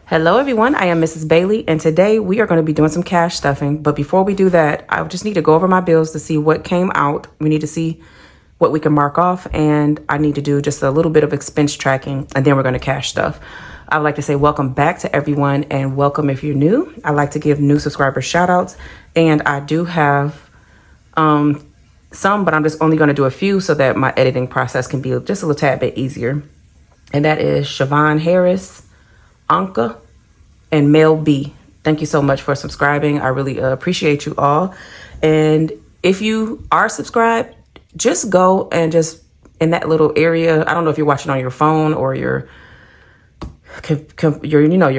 Hello everyone, I am Mrs. Bailey, and today we are going to be doing some cash stuffing. But before we do that, I just need to go over my bills to see what came out. We need to see what we can mark off, and I need to do just a little bit of expense tracking, and then we're going to cash stuff. I would like to say welcome back to everyone, and welcome if you're new. I like to give new subscribers shout outs, and I do have some, but I'm just only going to do a few so that my editing process can be just a little tad bit easier. And that is Siobhan Harris, Anka, and Mel B. Thank you so much for subscribing. I really appreciate you all. And if you are subscribed, just go and just in that little area. I don't know if you're watching on your phone or your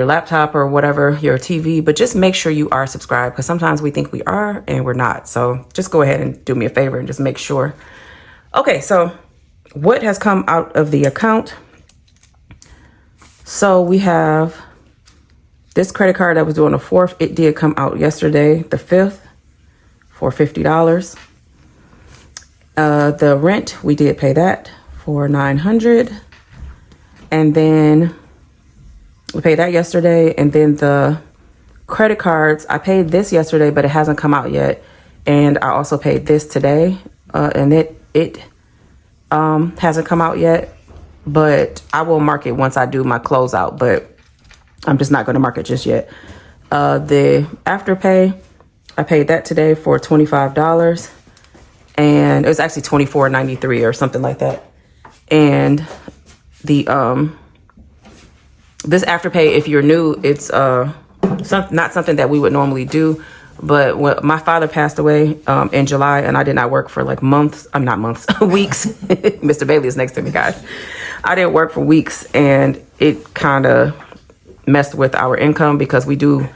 laptop or whatever, your TV, but just make sure you are subscribed, because sometimes we think we are and we're not. So just go ahead and do me a favor and just make sure. Okay, so what has come out of the account? So we have this credit card that was due on the 4th. It did come out yesterday, the 5th, for $50. The rent, we did pay that for $900. And then we paid that yesterday. And then the credit cards, I paid this yesterday, but it hasn't come out yet. And I also paid this today. And it hasn't come out yet. But I will mark it once I do my closeout, but I'm just not going to mark it just yet. The Afterpay, I paid that today for $25, and it was actually $24.93 or something like that. And the this Afterpay, if you're new, it's not something that we would normally do. But when my father passed away in July, and I did not work for like months. I'm not months, weeks. Mr. Bailey is next to me, guys. I didn't work for weeks, and it kind of messed with our income because we do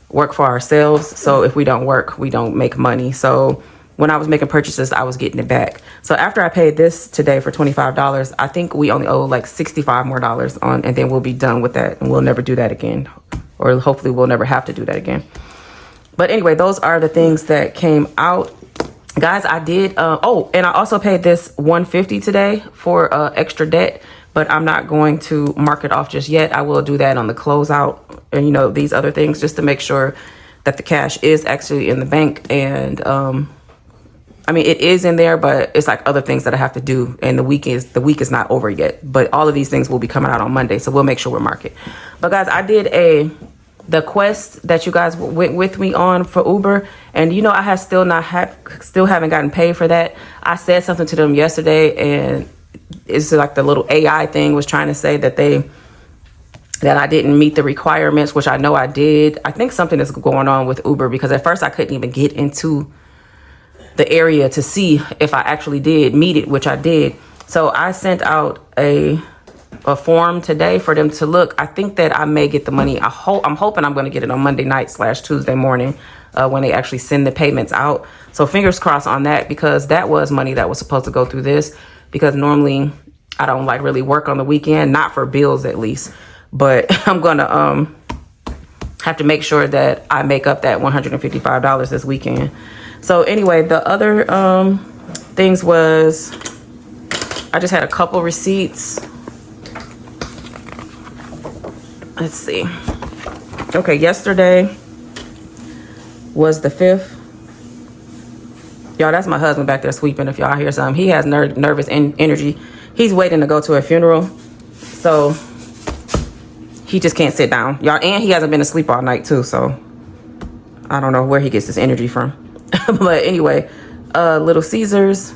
work for ourselves. So if we don't work, we don't make money. So when I was making purchases, I was getting it back. So after I paid this today for $25, I think we only owe like $65 more on, and then we'll be done with that, and we'll never do that again, or hopefully we'll never have to do that again. But anyway, those are the things that came out. Guys, I did, and I also paid this $150 today for extra debt, but I'm not going to mark it off just yet. I will do that on the closeout and, these other things, just to make sure that the cash is actually in the bank. And, it is in there, but it's like other things that I have to do. And the week is not over yet, but all of these things will be coming out on Monday. So we'll make sure we mark it. But guys, I did the quest that you guys went with me on for Uber, and I still haven't gotten paid for that. I said something to them yesterday, and it's like the little AI thing was trying to say that I didn't meet the requirements, which I know I did. I think something is going on with Uber, because at first I couldn't even get into the area to see if I actually did meet it, which I did. So I sent out a form today for them to look. I think that I may get the money. I'm hoping I'm going to get it on Monday night / Tuesday morning when they actually send the payments out. So fingers crossed on that, because that was money that was supposed to go through this, because normally I don't really work on the weekend, not for bills at least, but I'm going to have to make sure that I make up that $155 this weekend. So anyway, the other things was I just had a couple receipts. Let's see. Okay, yesterday was the 5th. Y'all, that's my husband back there sweeping. If y'all hear something, he has nervous energy. He's waiting to go to a funeral, so he just can't sit down, y'all. And he hasn't been asleep all night too, so I don't know where he gets his energy from. But anyway, Little Caesars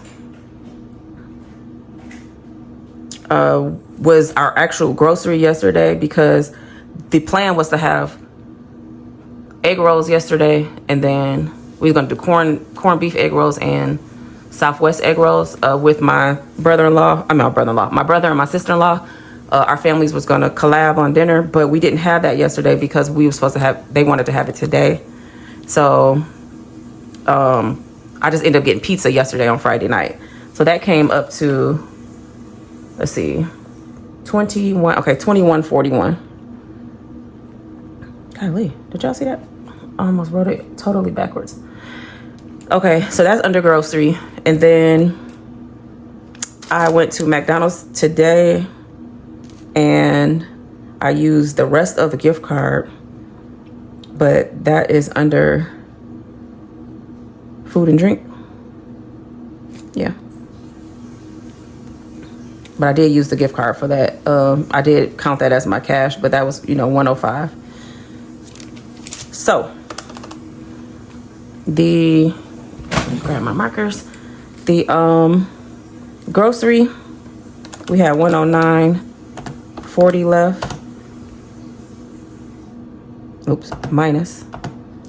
was our actual grocery yesterday, because the plan was to have egg rolls yesterday, and then we were going to do corned beef egg rolls and Southwest egg rolls with my brother-in-law. My brother and my sister-in-law. Our families was going to collab on dinner, but we didn't have that yesterday because we were supposed to they wanted to have it today. So I just ended up getting pizza yesterday on Friday night. So that came up to, let's see, $21.41. Golly, did y'all see that? I almost wrote it totally backwards. Okay, so that's under grocery. And then I went to McDonald's today, and I used the rest of the gift card, but that is under food and drink. Yeah. But I did use the gift card for that. I did count that as my cash, but that was, you know, $105. So grab my markers. The grocery, we had $109.40 left. Oops, minus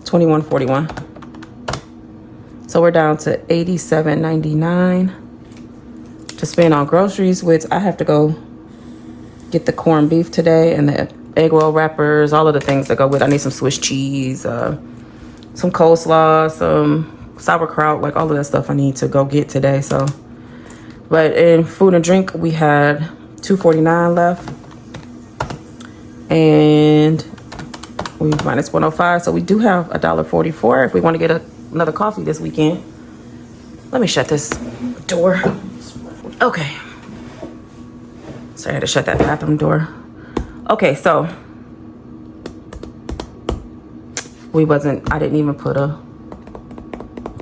$21.41. So we're down to $87.99 to spend on groceries, which I have to go get the corned beef today and the egg roll wrappers, all of the things that go with it. I need some Swiss cheese, some coleslaw, some sauerkraut, like all of that stuff I need to go get today. So, but in food and drink, we had $2.49 left, and we minus $105. So we do have $1.44 if we want to get another coffee this weekend. Let me shut this door. Okay. Sorry, I had to shut that bathroom door. Okay, so I didn't even put a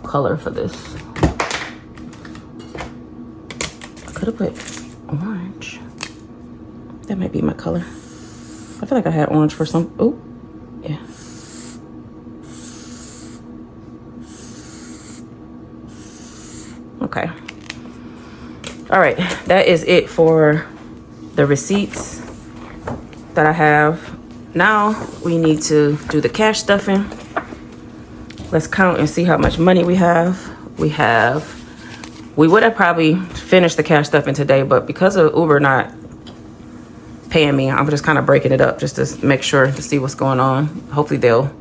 color for this. I could have put orange. That might be my color. I feel like I had orange for some. Oh, yeah. Okay. All right, that is it for the receipts that I have. Now we need to do the cash stuffing. Let's count and see how much money we have. We would have probably finished the cash stuffing today, but because of Uber not paying me, I'm just kind of breaking it up just to make sure to see what's going on. Hopefully they'll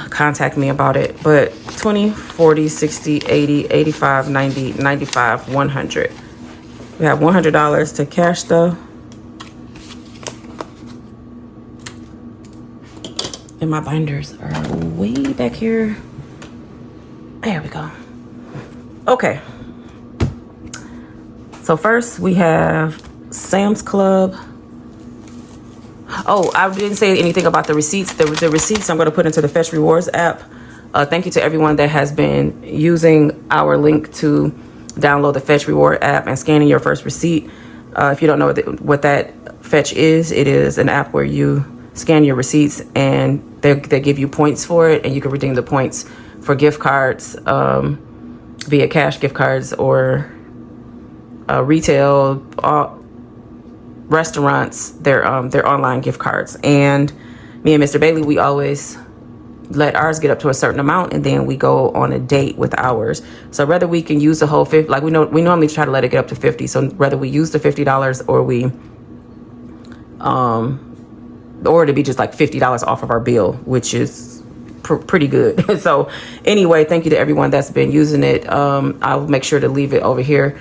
contact me about it. But 20, 40, 60, 80, 85, 90, 95, 100. We have $100 to cash stuff. And my binders are way back here. There we go. Okay. So first we have Sam's Club. Oh, I didn't say anything about the receipts. The receipts I'm going to put into the Fetch Rewards app. Thank you to everyone that has been using our link to download the Fetch Reward app and scanning your first receipt. If you don't know what that Fetch is, it is an app where you scan your receipts and they give you points for it, and you can redeem the points for gift cards, via cash gift cards or retail restaurants, their online gift cards. And me and Mr. Bailey, we always let ours get up to a certain amount, and then we go on a date with ours. So whether we can use the whole 50, like we normally try to let it get up to 50. So whether we use the $50 or we or to be just like $50 off of our bill, which is pretty good. So anyway, thank you to everyone that's been using it. I'll make sure to leave it over here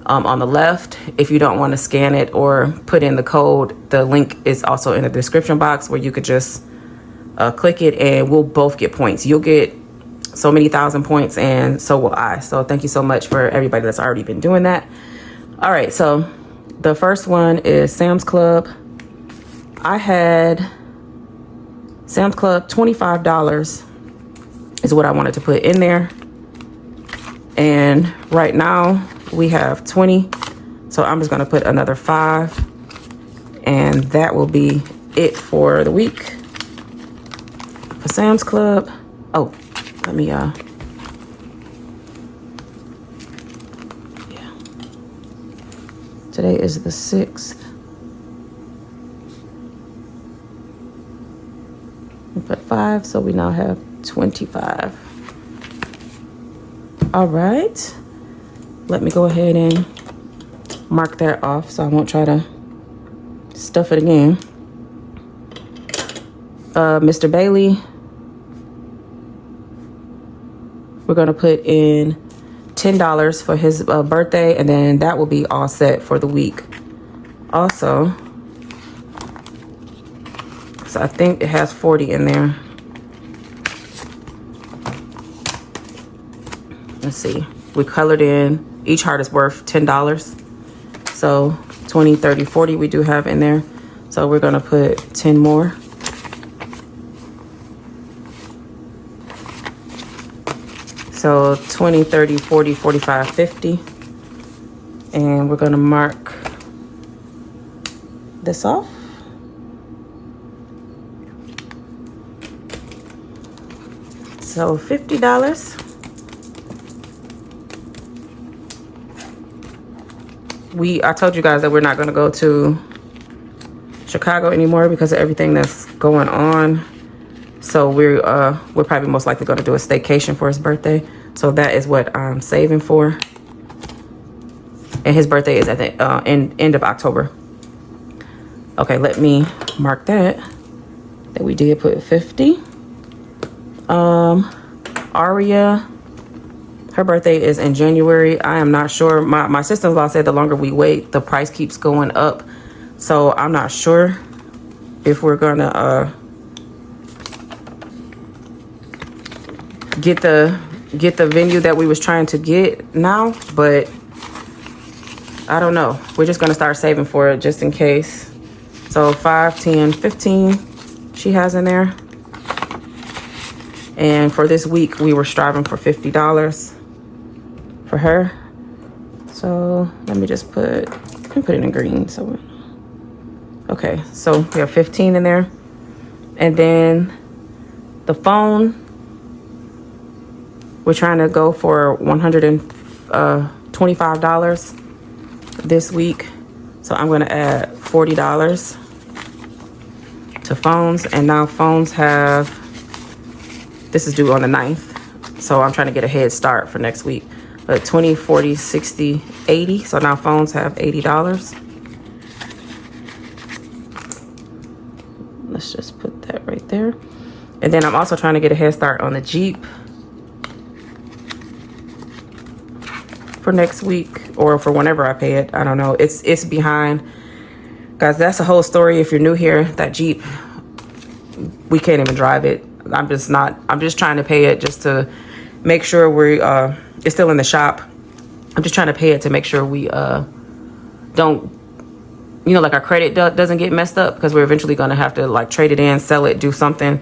on the left. If you don't want to scan it or put in the code, the link is also in the description box where you could just click it and we'll both get points. You'll get so many thousand points and so will I. So thank you so much for everybody that's already been doing that. All right, so the first one is Sam's Club. I had Sam's Club, $25 is what I wanted to put in there. And right now we have 20. So I'm just gonna put another 5. And that will be it for the week. For Sam's Club. Oh, let me, yeah. Today is the 6th. We put 5, so we now have 25. All right. Let me go ahead and mark that off so I won't try to stuff it again. Mr. Bailey, we're going to put in $10 for his birthday, and then that will be all set for the week. Also, so I think it has 40 in there. Let's see. We colored in. Each heart is worth $10. So 20, 30, 40 we do have in there. So we're gonna put 10 more. So 20, 30, 40, 45, 50. And we're gonna mark this off. So $50. I told you guys that we're not gonna go to Chicago anymore because of everything that's going on. So we're probably most likely gonna do a staycation for his birthday. So that is what I'm saving for. And his birthday is at the end of October. Okay, let me mark that we did put 50. Aria, her birthday is in January. I am not sure. My sister-in-law said the longer we wait, the price keeps going up. So I'm not sure if we're gonna get the venue that we was trying to get now, but I don't know. We're just gonna start saving for it just in case. So 5, 10, 15 she has in there. And for this week, we were striving for $50 for her. So let me just put it in green. So, okay, so we have 15 in there. And then the phone, we're trying to go for $125 this week. So I'm gonna add $40 to phones. And now phones have, this is due on the 9th. So I'm trying to get a head start for next week. But 20, 40, 60, 80. So now phones have $80. Let's just put that right there. And then I'm also trying to get a head start on the Jeep for next week or for whenever I pay it. I don't know. It's behind. Guys, that's a whole story. If you're new here, that Jeep, we can't even drive it. I'm just trying to pay it just to make sure it's still in the shop. I'm just trying to pay it to make sure we don't, like our credit doesn't get messed up, because we're eventually going to have to like trade it in, sell it, do something.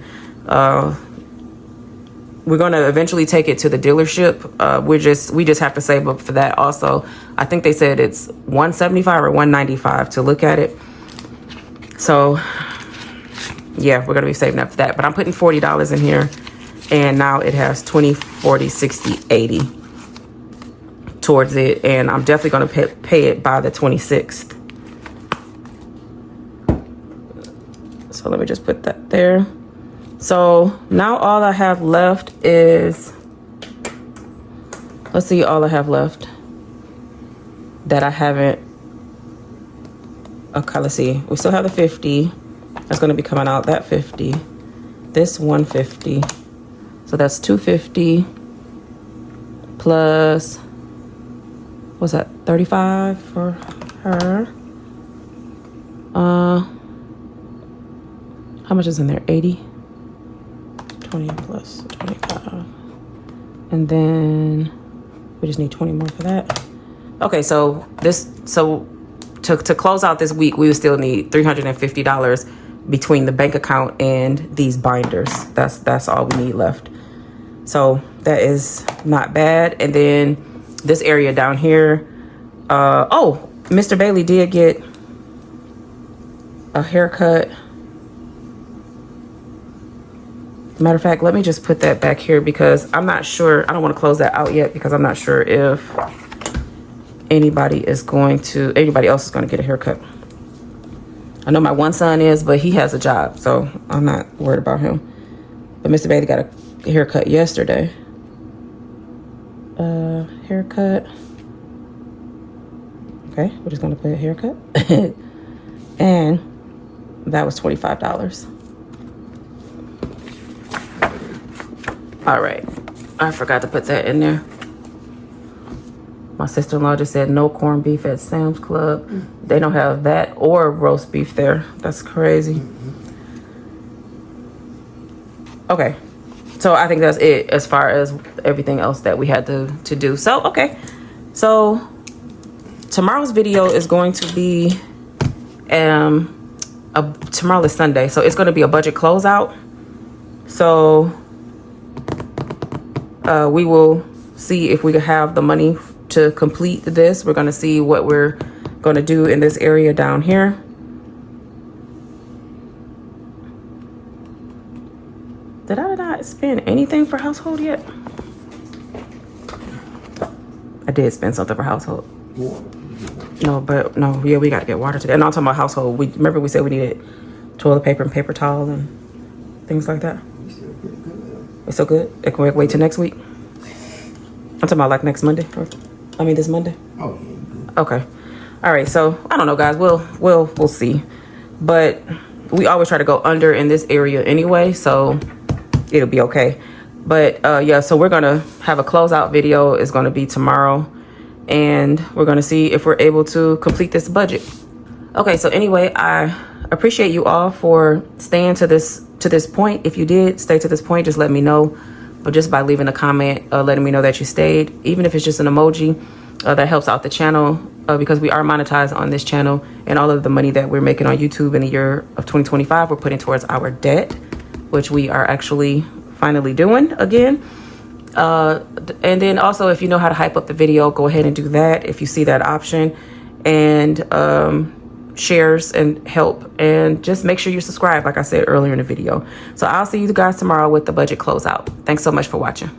We're going to eventually take it to the dealership. We just have to save up for that also. I think they said it's $175 or $195 to look at it. So yeah, we're going to be saving up for that. But I'm putting $40 in here. And now it has 20, 40, 60, 80 towards it. And I'm definitely going to pay it by the 26th. So let me just put that there. So now all I have left is, let's see, all I have left that I haven't, okay, let's see. We still have the 50. That's going to be coming out, that 50. This 150. So that's 250 plus, what's that, 35 for her. How much is in there? 80? 20 plus 25. And then we just need 20 more for that. Okay, so to close out this week, we would still need $350 between the bank account and these binders. That's all we need left. So that is not bad. And then this area down here, Mr. Bailey did get a haircut. Matter of fact, let me just put that back here because I'm not sure. I don't want to close that out yet because I'm not sure if anybody else is going to get a haircut. I know my one son is, but he has a job, so I'm not worried about him. But Mr. Bailey got a haircut yesterday. Haircut. Okay, we're just gonna put a haircut. And that was $25. All right, I forgot to put that in there. My sister-in-law just said no corned beef at Sam's Club. They don't have that or roast beef there. That's crazy. Okay, so I think that's it as far as everything else that we had to do. So, okay. So tomorrow's video is going to be tomorrow is Sunday, so it's going to be a budget closeout. So we will see if we can have the money to complete this. We're going to see what we're going to do in this area down here. Did I not spend anything for household yet? I did spend something for household. No, but no, yeah, we got to get water today. And I'm talking about household. Remember we said we needed toilet paper and paper towel and things like that. It's so good. It can wait till next week. I'm talking about like next Monday. This Monday. Oh, yeah. Okay. All right. So I don't know, guys. We'll see. But we always try to go under in this area anyway, so it'll be okay. But yeah, so we're gonna have a closeout video. It's gonna be tomorrow, and we're gonna see if we're able to complete this budget. Okay. So anyway, I appreciate you all for staying to this point. If you did stay to this point, just let me know. But just by leaving a comment, letting me know that you stayed, even if it's just an emoji, that helps out the channel because we are monetized on this channel, and all of the money that we're making on YouTube in the year of 2025, we're putting towards our debt, which we are actually finally doing again. And then also, if you know how to hype up the video, go ahead and do that if you see that option, and shares and help, and just make sure you subscribe like I said earlier in the video. So I'll see you guys tomorrow with the budget closeout. Thanks so much for watching.